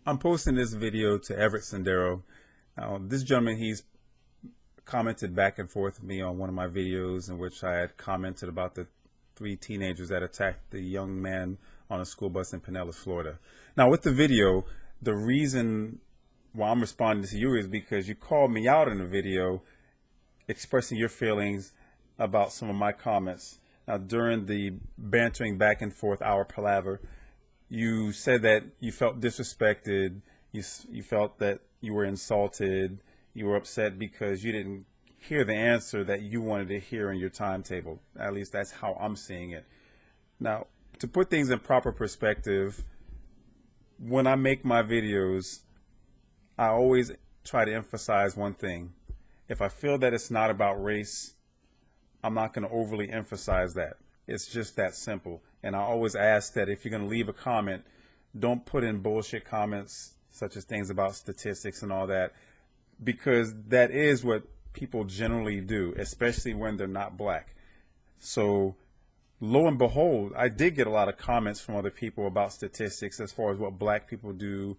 I'm posting this video to Everett Sandero. Now, this gentleman, he's commented back and forth with me on one of my videos in which I had commented about the 3 teenagers that attacked the young man on a school bus in Pinellas, Florida. Now, with the video, the reason why I'm responding to you is because you called me out in the video expressing your feelings about some of my comments. Now, during the bantering back and forth, our palaver, you said that you felt disrespected, you felt that you were insulted, you were upset because you didn't hear the answer that you wanted to hear in your timetable. At least that's how I'm seeing it. Now, to put things in proper perspective, when I make my videos, I always try to emphasize one thing. If I feel that it's not about race, I'm not going to overly emphasize that. It's just that simple. And I always ask that if you're going to leave a comment, don't put in bullshit comments such as things about statistics and all that, because that is what people generally do, especially when they're not black. So lo and behold, I did get a lot of comments from other people about statistics as far as what black people do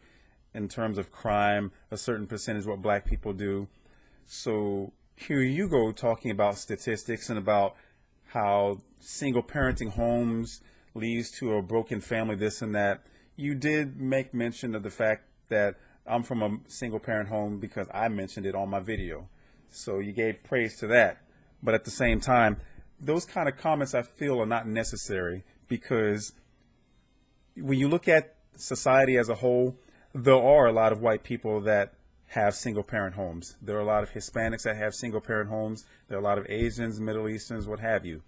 in terms of crime, a certain percentage what black people do. So here you go talking about statistics and about how single parenting homes leads to a broken family, this and that. You did make mention of the fact that I'm from a single parent home because I mentioned it on my video. So you gave praise to that. But at the same time, those kind of comments I feel are not necessary, because when you look at society as a whole, there are a lot of white people that have single parent homes. There are a lot of Hispanics that have single parent homes. There are a lot of Asians, Middle Easterns, what have you.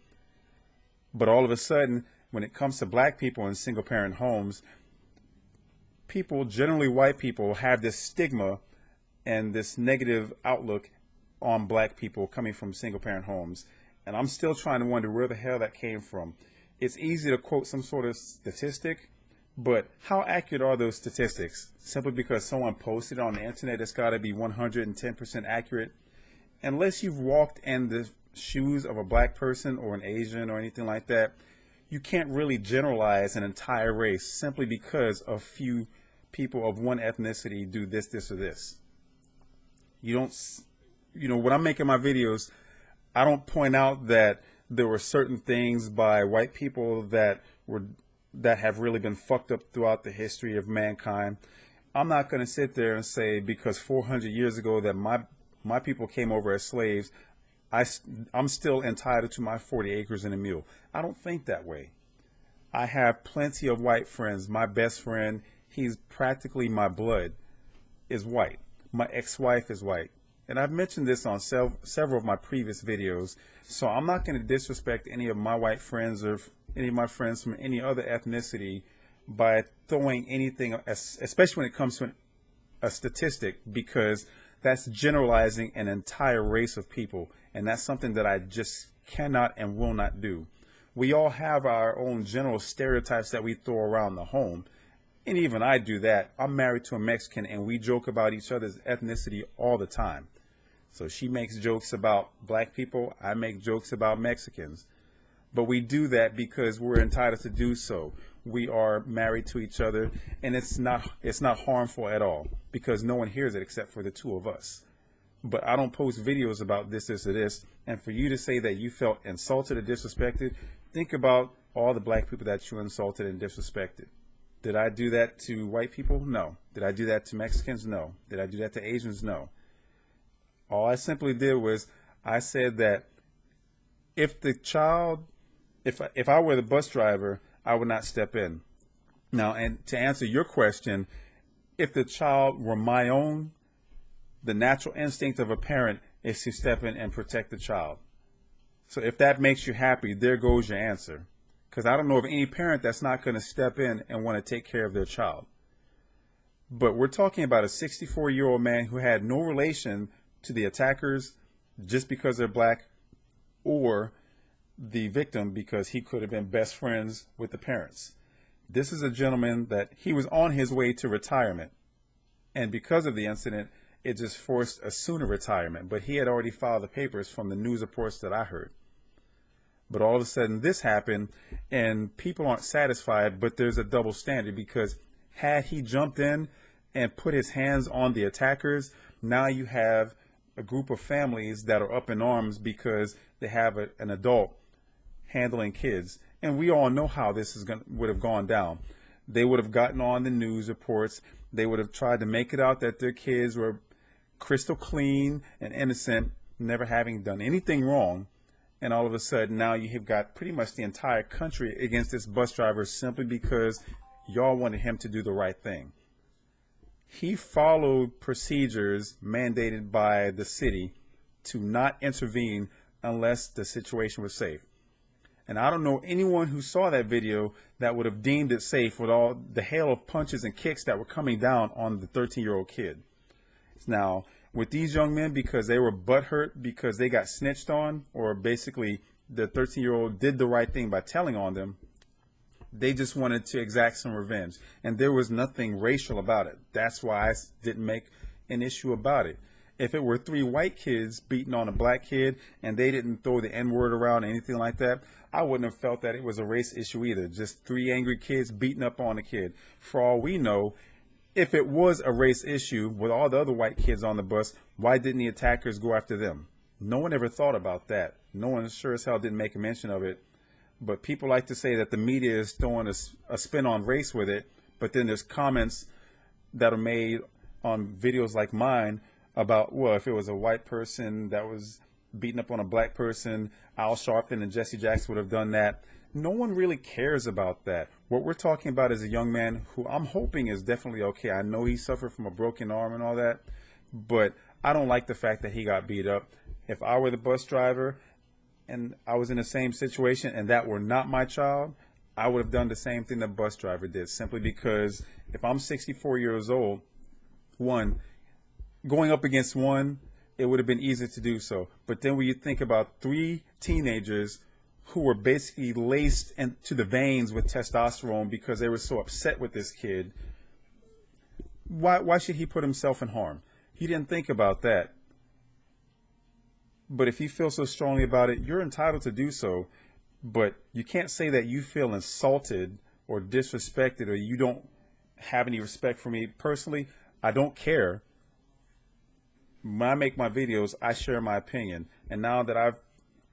But all of a sudden, when it comes to black people in single parent homes, people, generally white people, have this stigma and this negative outlook on black people coming from single parent homes. And I'm still trying to wonder where the hell that came from. It's easy to quote some sort of statistic, but how accurate are those statistics? Simply because someone posted on the internet, it's got to be 110% accurate. Unless you've walked in the shoes of a black person or an Asian or anything like that, you can't really generalize an entire race simply because a few people of one ethnicity do this, this, or this. When I'm making my videos, I don't point out that there were certain things by white people that have really been fucked up throughout the history of mankind. I'm not going to sit there and say because 400 years ago that my people came over as slaves, I'm still entitled to my 40 acres and a mule. I don't think that way. I have plenty of white friends. My best friend, he's practically my blood, is white. My ex-wife is white. And I've mentioned this on several of my previous videos. So I'm not going to disrespect any of my white friends or any of my friends from any other ethnicity by throwing anything, especially when it comes to a statistic, because that's generalizing an entire race of people. And that's something that I just cannot and will not do. We all have our own general stereotypes that we throw around the home. And even I do that. I'm married to a Mexican and we joke about each other's ethnicity all the time. So she makes jokes about black people. I make jokes about Mexicans. But we do that because we're entitled to do so. We are married to each other, and it's not harmful at all because no one hears it except for the two of us. But I don't post videos about this, or this. And for you to say that you felt insulted or disrespected, think about all the black people that you insulted and disrespected. Did I do that to white people? No. Did I do that to Mexicans? No. Did I do that to Asians? No. All I simply did was I said that if I were the bus driver, I would not step in. Now, and to answer your question, if the child were my own, the natural instinct of a parent is to step in and protect the child. So if that makes you happy, there goes your answer. Because I don't know of any parent that's not going to step in and want to take care of their child. But we're talking about a 64-year-old man who had no relation to the attackers just because they're black, or the victim because he could have been best friends with the parents. This is a gentleman that he was on his way to retirement. And because of the incident, it just forced a sooner retirement. But he had already filed the papers from the news reports that I heard. But all of a sudden this happened and people aren't satisfied, but there's a double standard because had he jumped in and put his hands on the attackers, now you have a group of families that are up in arms because they have an adult handling kids. And we all know how this would have gone down. They would have gotten on the news reports. They would have tried to make it out that their kids were crystal clean and innocent, never having done anything wrong. And all of a sudden, now you have got pretty much the entire country against this bus driver simply because y'all wanted him to do the right thing. He followed procedures mandated by the city to not intervene unless the situation was safe. And I don't know anyone who saw that video that would have deemed it safe with all the hail of punches and kicks that were coming down on the 13-year-old kid. Now, with these young men, because they were butthurt because they got snitched on, or basically the 13-year-old did the right thing by telling on them, they just wanted to exact some revenge. And there was nothing racial about it. That's why I didn't make an issue about it. If it were 3 white kids beating on a black kid and they didn't throw the N-word around or anything like that, I wouldn't have felt that it was a race issue either. Just 3 angry kids beating up on a kid. For all we know, if it was a race issue with all the other white kids on the bus, why didn't the attackers go after them? No one ever thought about that. No one sure as hell didn't make a mention of it. But people like to say that the media is throwing a spin on race with it. But then there's comments that are made on videos like mine about, well, if it was a white person that was beating up on a black person, Al Sharpton and Jesse Jackson would have done that. No one really cares about that. What we're talking about is a young man who I'm hoping is definitely okay. I know he suffered from a broken arm and all that, but I don't like the fact that he got beat up. If I were the bus driver and I was in the same situation and that were not my child, I would have done the same thing the bus driver did, simply because if I'm 64 years old, going up against one, it would have been easy to do so. But then when you think about 3 teenagers who were basically laced into the veins with testosterone because they were so upset with this kid, why should he put himself in harm? He didn't think about that. But if he feels so strongly about it, you're entitled to do so. But you can't say that you feel insulted or disrespected or you don't have any respect for me. Personally, I don't care. When I make my videos, I share my opinion. And now that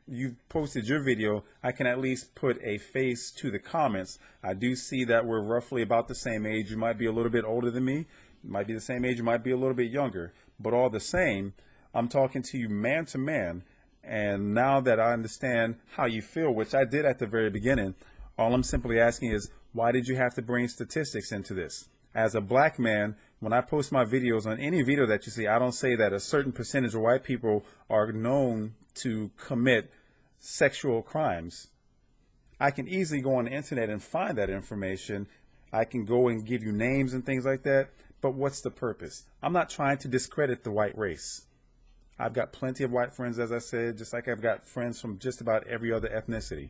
you've posted your video, I can at least put a face to the comments. I do see that we're roughly about the same age. You might be a little bit older than me. You might be the same age. You might be a little bit younger. But all the same, I'm talking to you man to man. And now that I understand how you feel, which I did at the very beginning, all I'm simply asking is, why did you have to bring statistics into this? As a black man, when I post my videos, on any video that you see, I don't say that a certain percentage of white people are known to commit sexual crimes. I can easily go on the internet and find that information. I can go and give you names and things like that. But what's the purpose? I'm not trying to discredit the white race. I've got plenty of white friends, as I said, just like I've got friends from just about every other ethnicity.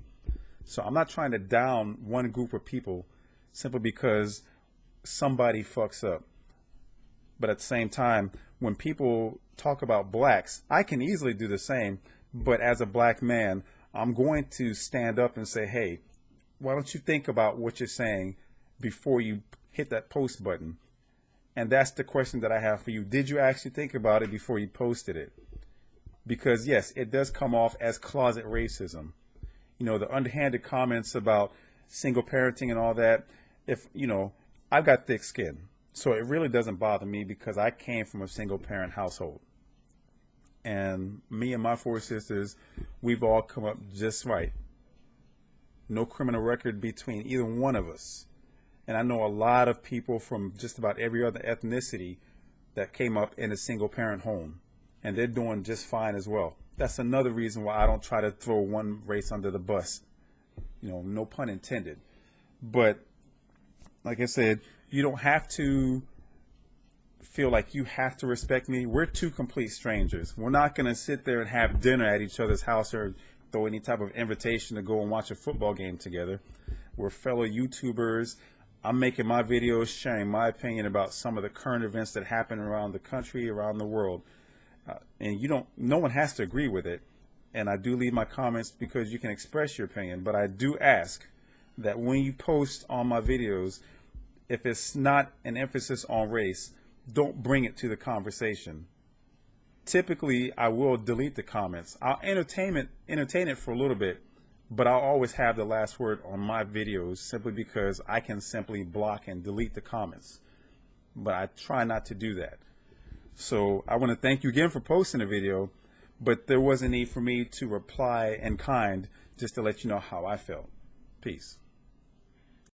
So I'm not trying to down one group of people simply because somebody fucks up. But at the same time, when people talk about blacks, I can easily do the same. But as a black man, I'm going to stand up and say, hey, why don't you think about what you're saying before you hit that post button? And that's the question that I have for you. Did you actually think about it before you posted it? Because yes, it does come off as closet racism. You know, the underhanded comments about single parenting and all that. I've got thick skin. So it really doesn't bother me because I came from a single parent household. And me and my 4 sisters, we've all come up just right. No criminal record between either one of us. And I know a lot of people from just about every other ethnicity that came up in a single parent home. And they're doing just fine as well. That's another reason why I don't try to throw one race under the bus. No pun intended. But like I said, you don't have to feel like you have to respect me. We're 2 complete strangers. We're not going to sit there and have dinner at each other's house or throw any type of invitation to go and watch a football game together. We're fellow YouTubers. I'm making my videos sharing my opinion about some of the current events that happen around the country, around the world. And no one has to agree with it. And I do leave my comments because you can express your opinion. But I do ask that when you post on my videos, if it's not an emphasis on race, don't bring it to the conversation. Typically, I will delete the comments. I'll entertain it for a little bit, but I'll always have the last word on my videos simply because I can simply block and delete the comments. But I try not to do that. So I want to thank you again for posting the video, but there was a need for me to reply in kind just to let you know how I felt. Peace.